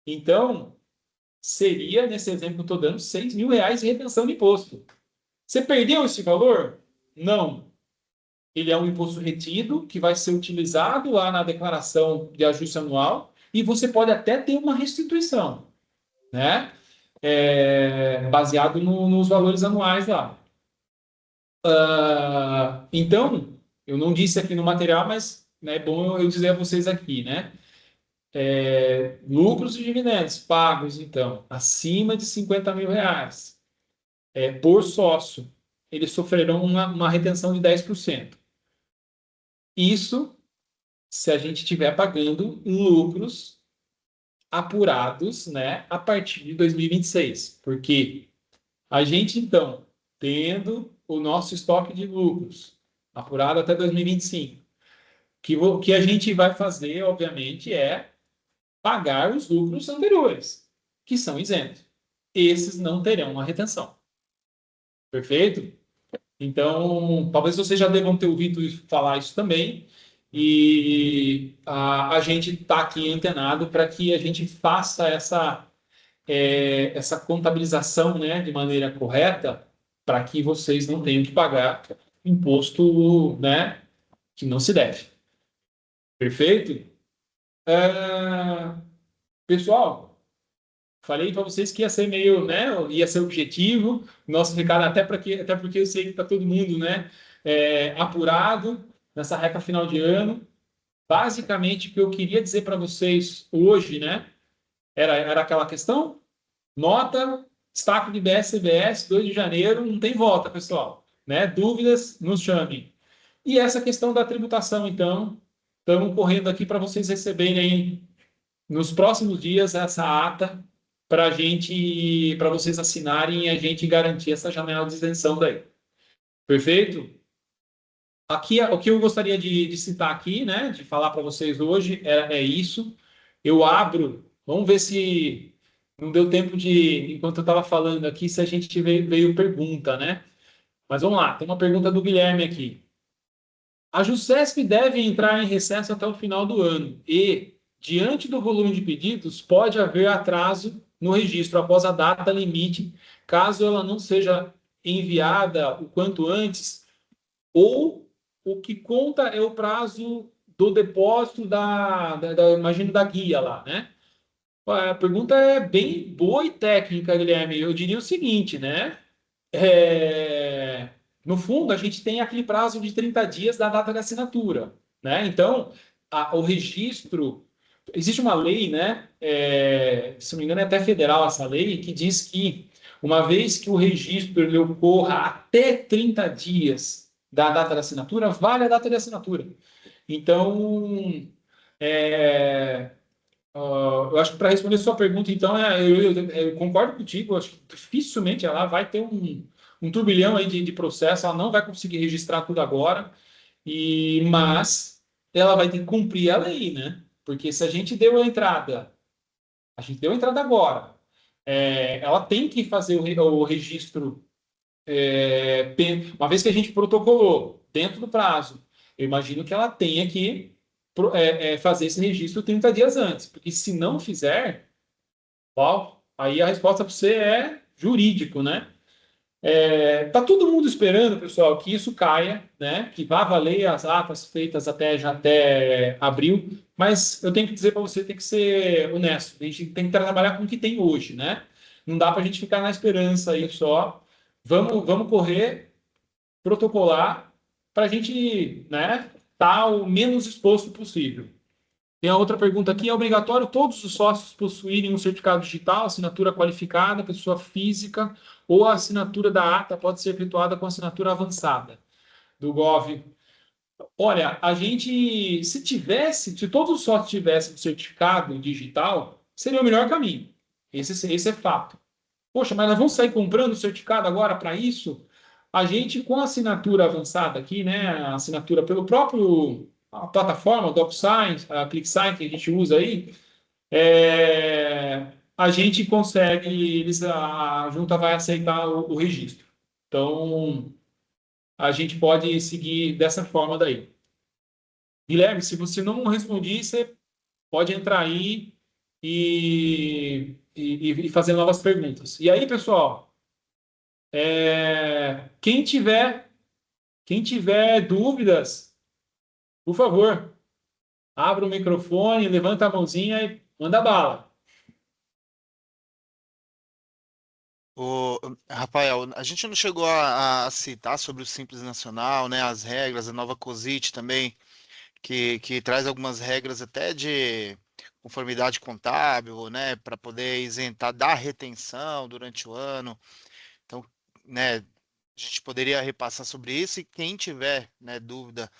Então, seria, nesse exemplo que eu estou dando, 6 mil reais de retenção de imposto. Você perdeu esse valor? Não. Ele é um imposto retido que vai ser utilizado lá na declaração de ajuste anual e você pode até ter uma restituição, né? Baseado nos valores anuais lá. Então, eu não disse aqui no material, mas é bom eu dizer a vocês aqui, né? Lucros e dividendos pagos, então, acima de 50 mil reais por sócio, eles sofrerão uma retenção de 10%. Isso se a gente estiver pagando lucros apurados, né, a partir de 2026, porque A gente, então, tendo o nosso estoque de lucros apurado até 2025, o que a gente vai fazer, obviamente, é pagar os lucros anteriores, que são isentos. Esses não terão uma retenção. Perfeito? Então, talvez vocês já devam ter ouvido falar isso também. E a gente está aqui antenado para que a gente faça essa contabilização, né, de maneira correta, para que vocês não tenham que pagar imposto, né, que não se deve. Perfeito? É, pessoal, falei para vocês que ia ser meio, né, ia ser objetivo, nosso recado, até porque eu sei que está todo mundo, né, apurado nessa reta final de ano. Basicamente, o que eu queria dizer para vocês hoje, né, era aquela questão. Nota, destaque de BS-CBS, 2 de janeiro, não tem volta, pessoal. Né? Dúvidas, nos chamem. E essa questão da tributação, então, estamos correndo aqui para vocês receberem nos próximos dias essa ata para vocês assinarem e a gente garantir essa janela de isenção daí. Perfeito? Aqui, o que eu gostaria de citar aqui, né, de falar para vocês hoje é isso. Eu abro, vamos ver se não deu tempo de, enquanto eu estava falando aqui, se a gente veio pergunta, né? Mas vamos lá, tem uma pergunta do Guilherme aqui. A JUSESP deve entrar em recesso até o final do ano e, diante do volume de pedidos, pode haver atraso no registro após a data limite, caso ela não seja enviada o quanto antes, ou o que conta é o prazo do depósito imagino, da guia lá, né? A pergunta é bem boa e técnica, Guilherme. Eu diria o seguinte, né? No fundo, a gente tem aquele prazo de 30 dias da data da assinatura, né? Então, o registro... Existe uma lei, né? Se não me engano, é até federal essa lei, que diz que uma vez que o registro ele ocorra até 30 dias da data da assinatura, vale a data de assinatura. Então, é, eu acho que para responder a sua pergunta, então, eu concordo contigo, eu acho que dificilmente ela vai ter um turbilhão aí de processo, ela não vai conseguir registrar tudo agora, mas ela vai ter que cumprir a lei, né? Porque se a gente deu a entrada agora, ela tem que fazer o registro, uma vez que a gente protocolou dentro do prazo, eu imagino que ela tenha que fazer esse registro 30 dias antes, porque se não fizer, ó, aí a resposta para você é jurídico, né? Tá todo mundo esperando, pessoal, que isso caia, né? Que vá valer as atas feitas até abril, mas eu tenho que dizer para você, tem que ser honesto, a gente tem que trabalhar com o que tem hoje, né? Não dá para a gente ficar na esperança aí só. Vamos correr, protocolar, para a gente, né, estar o menos exposto possível. Tem a outra pergunta aqui: é obrigatório todos os sócios possuírem um certificado digital, assinatura qualificada, pessoa física, ou a assinatura da ata pode ser efetuada com assinatura avançada do Gov? Olha, se todos os sócios tivessem um certificado digital, seria o melhor caminho. Esse é fato. Poxa, mas nós vamos sair comprando certificado agora para isso? A gente, com a assinatura avançada aqui, né, a assinatura pelo próprio a plataforma, o DocSign, a ClickSign que a gente usa aí, a gente consegue, a junta vai aceitar o registro. Então, a gente pode seguir dessa forma daí. Guilherme, se você não responder, você pode entrar aí e fazer novas perguntas. E aí, pessoal, quem tiver dúvidas, por favor, abra o microfone, levanta a mãozinha e manda bala. Rafael, a gente não chegou a citar sobre o Simples Nacional, né, as regras, a nova COSIT também, que traz algumas regras até de conformidade contábil, né, para poder isentar da retenção durante o ano. Então, né, a gente poderia repassar sobre isso e quem tiver, né, dúvida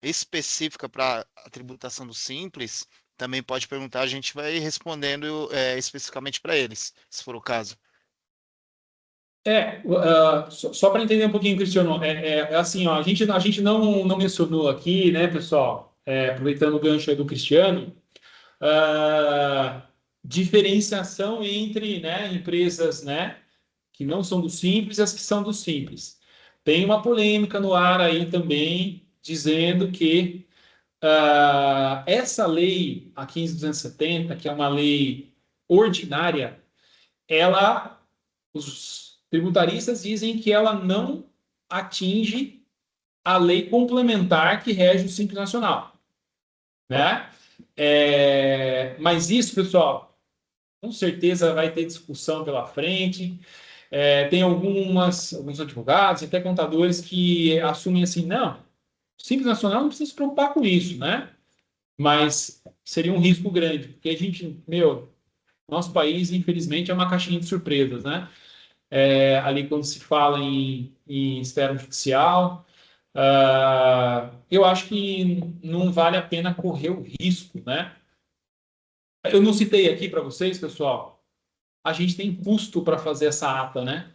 específica para a tributação do Simples, também pode perguntar, a gente vai respondendo especificamente para eles, se for o caso. Só para entender um pouquinho, Cristiano, é assim, ó, a gente não mencionou aqui, né, pessoal, aproveitando o gancho aí do Cristiano, ah, diferenciação entre, né, empresas, né, que não são do Simples e as que são do Simples. Tem uma polêmica no ar aí também, dizendo que essa lei, a 15.270, que é uma lei ordinária, ela, os tributaristas dizem que ela não atinge a lei complementar que rege o Simples Nacional, né? Mas isso, pessoal, com certeza vai ter discussão pela frente. Tem alguns advogados, até contadores, que assumem assim, não, o Simples Nacional não precisa se preocupar com isso, né? Mas seria um risco grande, porque a gente, nosso país, infelizmente, é uma caixinha de surpresas, né? Ali quando se fala em esfera judicial, eu acho que não vale a pena correr o risco, né? Eu não citei aqui para vocês, pessoal, a gente tem custo para fazer essa ata, né?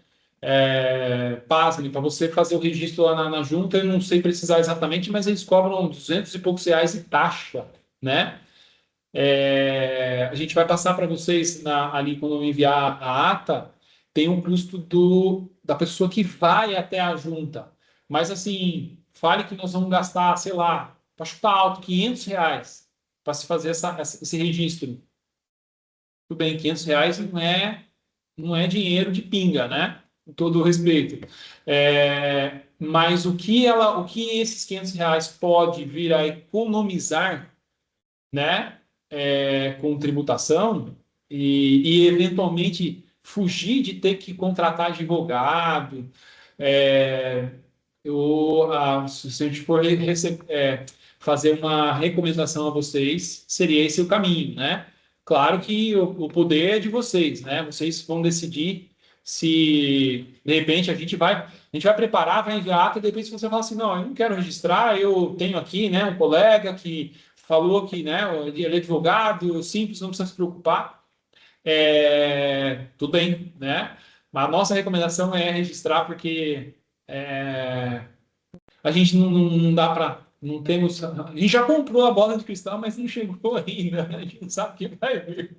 Pasmem, para você fazer o registro lá na junta, eu não sei precisar exatamente, mas eles cobram 200 e poucos reais de taxa, né? A gente vai passar para vocês ali quando eu enviar a ata, tem um custo da pessoa que vai até a junta. Mas assim, fale que nós vamos gastar, sei lá, para chutar alto, 500 reais para se fazer esse registro. Tudo bem, 500 reais não é dinheiro de pinga, né? Com todo o respeito. Mas o que esses 500 reais pode vir a economizar, né, com tributação e eventualmente fugir de ter que contratar advogado. É, se a gente for fazer uma recomendação a vocês, seria esse o caminho, né? Claro que o poder é de vocês, né? Vocês vão decidir se, de repente, a gente vai preparar, vai enviar ata, e de repente você fala assim, não, eu não quero registrar, eu tenho aqui, né, um colega que falou que, né, ele é advogado, simples, não precisa se preocupar. Tudo bem, né? Mas a nossa recomendação é registrar porque a gente não dá para, não temos, a gente já comprou a bola de cristal, mas não chegou ainda, a gente não sabe o que vai vir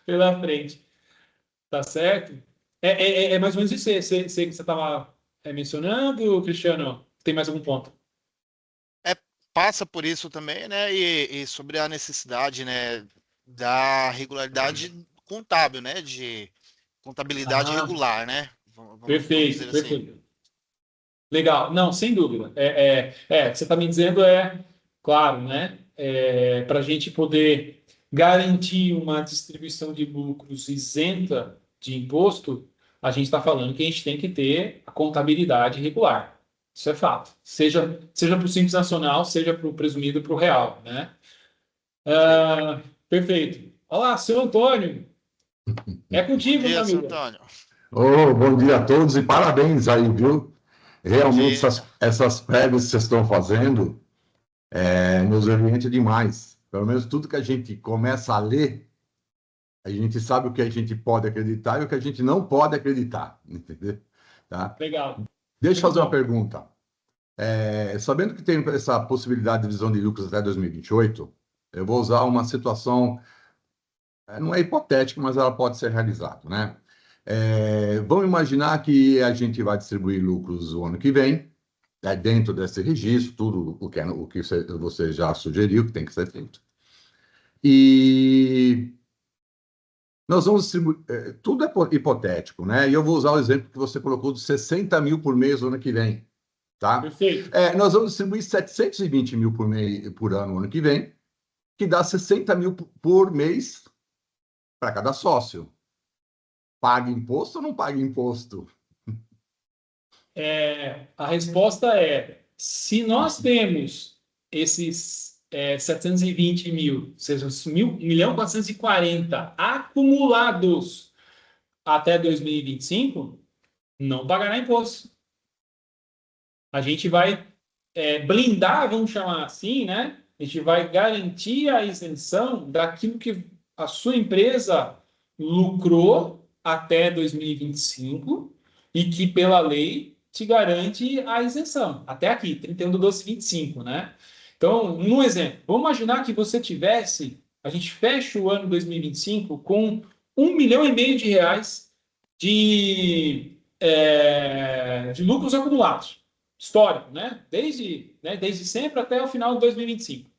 pela frente, tá certo? É mais ou menos isso que você estava mencionando, Cristiano. Tem mais algum ponto? É, passa por isso também, né? E sobre a necessidade, né, da regularidade contábil, né? De contabilidade Ah, regular, né? Vamos perfeito, dizer assim. perfeito. Legal, não, sem dúvida. O que você está me dizendo claro, né? Para a gente poder garantir uma distribuição de lucros isenta de imposto, a gente está falando que a gente tem que ter a contabilidade regular. Isso é fato. Seja para o Simples Nacional, seja para o presumido para o real, né? Sim. Perfeito. Olá, seu Antônio. É Bom contigo, meu dia, seu amigo. Antônio. Ô, bom dia a todos e parabéns aí, viu? Bom Realmente, dia. essas prévias que vocês estão fazendo nos orienta demais. Pelo menos tudo que a gente começa a ler, a gente sabe o que a gente pode acreditar e o que a gente não pode acreditar, entendeu? Tá? Legal. Deixa eu Muito fazer uma bom. pergunta. Sabendo que tem essa possibilidade de divisão de lucros até 2028, eu vou usar uma situação, não é hipotética, mas ela pode ser realizada, né? Vamos imaginar que a gente vai distribuir lucros o ano que vem, dentro desse registro, tudo o que você já sugeriu que tem que ser feito. E nós vamos distribuir, tudo é hipotético, né? E eu vou usar o exemplo que você colocou dos 60 mil por mês no ano que vem, tá? Perfeito. Nós vamos distribuir 720 mil por ano no ano que vem, que dá 60 mil por mês para cada sócio. Paga imposto ou não paga imposto? A resposta se nós temos esses 720 mil, ou seja, os 1.440 acumulados até 2025, não pagará imposto. A gente vai blindar, vamos chamar assim, né? A gente vai garantir a isenção daquilo que a sua empresa lucrou até 2025, e que, pela lei, te garante a isenção. Até aqui, 31/12/25, né? Então, um exemplo, vamos imaginar que você tivesse, a gente fecha o ano 2025 com 1,5 milhão de reais de lucros acumulados, histórico, desde sempre até o final de 2025.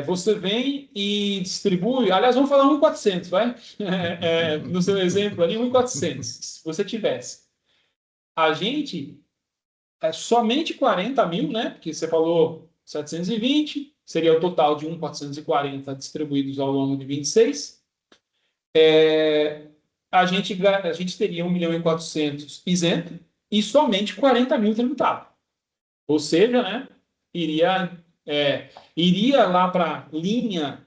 Você vem e distribui, aliás, vamos falar 1.400, vai? No seu exemplo ali, 1.400, se você tivesse. A gente, somente 40 mil, né? Porque você falou 720, seria o total de 1.440 distribuídos ao longo de 26. A gente teria 1.400.000 isento e somente 40 mil tributado. Ou seja, né, iria lá para a linha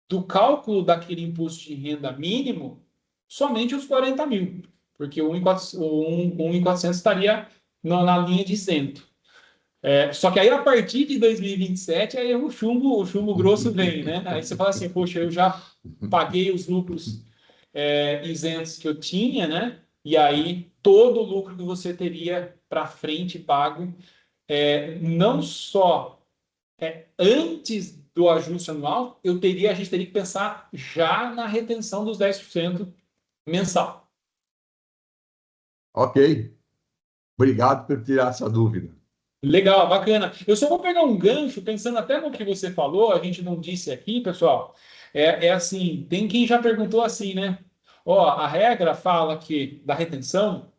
do cálculo daquele imposto de renda mínimo somente os 40 mil, porque o 1.400 estaria na linha de isento. Só que aí, a partir de 2027, aí o chumbo grosso vem, né? Aí você fala assim, poxa, eu já paguei os lucros isentos que eu tinha, né? E aí todo o lucro que você teria para frente pago, não só antes do ajuste anual, a gente teria que pensar já na retenção dos 10% mensal. Ok. Obrigado por tirar essa dúvida. Legal, bacana. Eu só vou pegar um gancho, pensando até no que você falou, a gente não disse aqui, pessoal. Assim, tem quem já perguntou assim, né? Ó, a regra fala que da retenção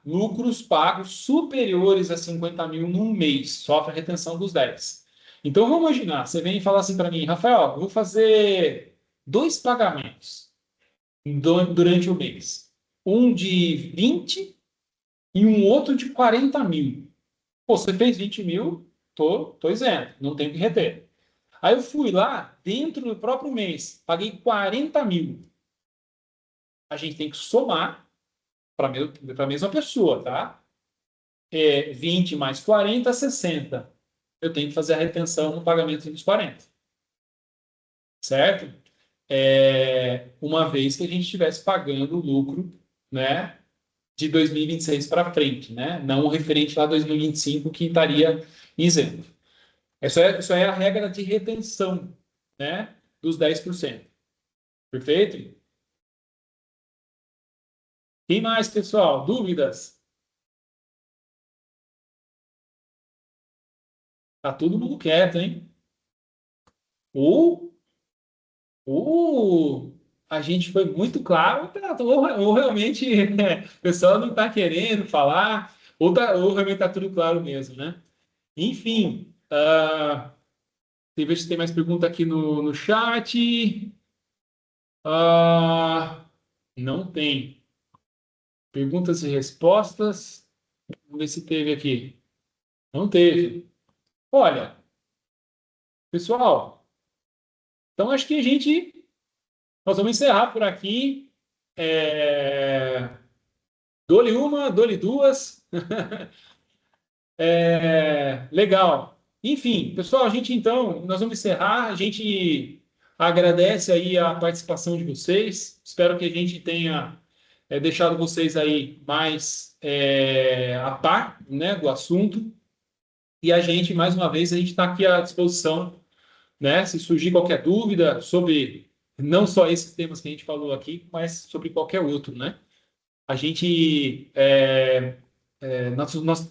lucros pagos superiores a 50 mil num mês, sofre a retenção dos 10. Então, vamos imaginar, você vem e fala assim para mim, Rafael, eu vou fazer 2 pagamentos durante o mês. Um de 20 e um outro de 40 mil. Pô, você fez 20 mil, tô isento, não tenho que reter. Aí eu fui lá, dentro do próprio mês, paguei 40 mil. A gente tem que somar para a mesma pessoa, tá? 20 mais 40, 60. Eu tenho que fazer a retenção no pagamento dos 40. Certo? Uma vez que a gente estivesse pagando o lucro, né, de 2026 para frente, né? Não o referente lá a 2025 que estaria isento. Isso é a regra de retenção, né, dos 10%. Perfeito? Quem mais, pessoal? Dúvidas? Tá todo mundo quieto, hein? Ou a gente foi muito claro, ou realmente o pessoal não está querendo falar, ou realmente está tudo claro mesmo, né? Enfim, deixa eu ver se tem mais pergunta aqui no chat. Não tem. Perguntas e respostas. Vamos ver se teve aqui. Não teve. Olha, pessoal, então acho que nós vamos encerrar por aqui. Dou-lhe uma, dou-lhe duas. Legal. Enfim, pessoal, nós vamos encerrar. A gente agradece aí a participação de vocês. Espero que a gente tenha deixado vocês aí mais a par, né, do assunto. E mais uma vez, a gente está aqui à disposição, né, se surgir qualquer dúvida sobre não só esses temas que a gente falou aqui, mas sobre qualquer outro, né? A gente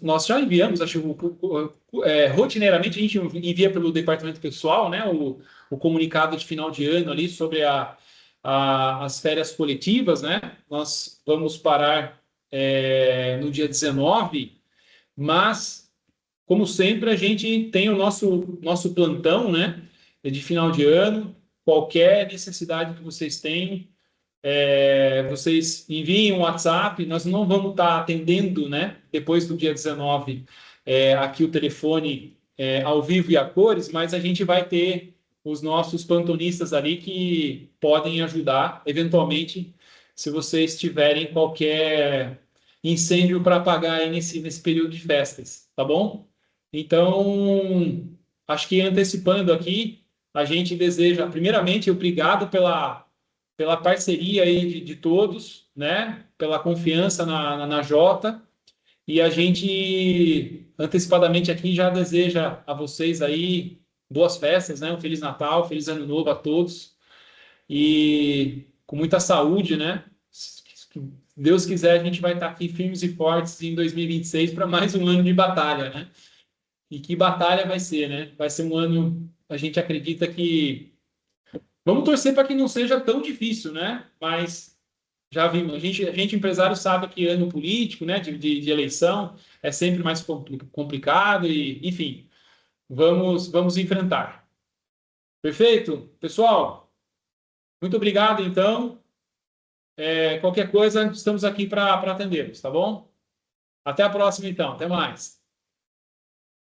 nós já enviamos, acho que rotineiramente a gente envia pelo departamento pessoal, né, o comunicado de final de ano ali sobre as férias coletivas, né? Nós vamos parar no dia 19, mas, como sempre, a gente tem o nosso plantão, né, de final de ano. Qualquer necessidade que vocês tenham, vocês enviem um WhatsApp, nós não vamos estar atendendo, né, depois do dia 19, aqui o telefone ao vivo e a cores, mas a gente vai ter os nossos plantonistas ali que podem ajudar, eventualmente, se vocês tiverem qualquer incêndio para apagar aí nesse período de festas, tá bom? Então, acho que antecipando aqui, a gente deseja, primeiramente, obrigado pela parceria aí de todos, né? Pela confiança na Jota. E a gente, antecipadamente aqui, já deseja a vocês aí boas festas, né? Um Feliz Natal, Feliz Ano Novo a todos. E com muita saúde, né? Se Deus quiser, a gente vai estar aqui firmes e fortes em 2026 para mais um ano de batalha, né? E que batalha vai ser, né? Vai ser um ano, a gente acredita que. Vamos torcer para que não seja tão difícil, né? Mas já vimos, a gente empresário sabe que ano político, né? De eleição é sempre mais complicado e, enfim, vamos enfrentar. Perfeito? Pessoal, muito obrigado, então. Qualquer coisa, estamos aqui para atendê-los, tá bom? Até a próxima, então. Até mais.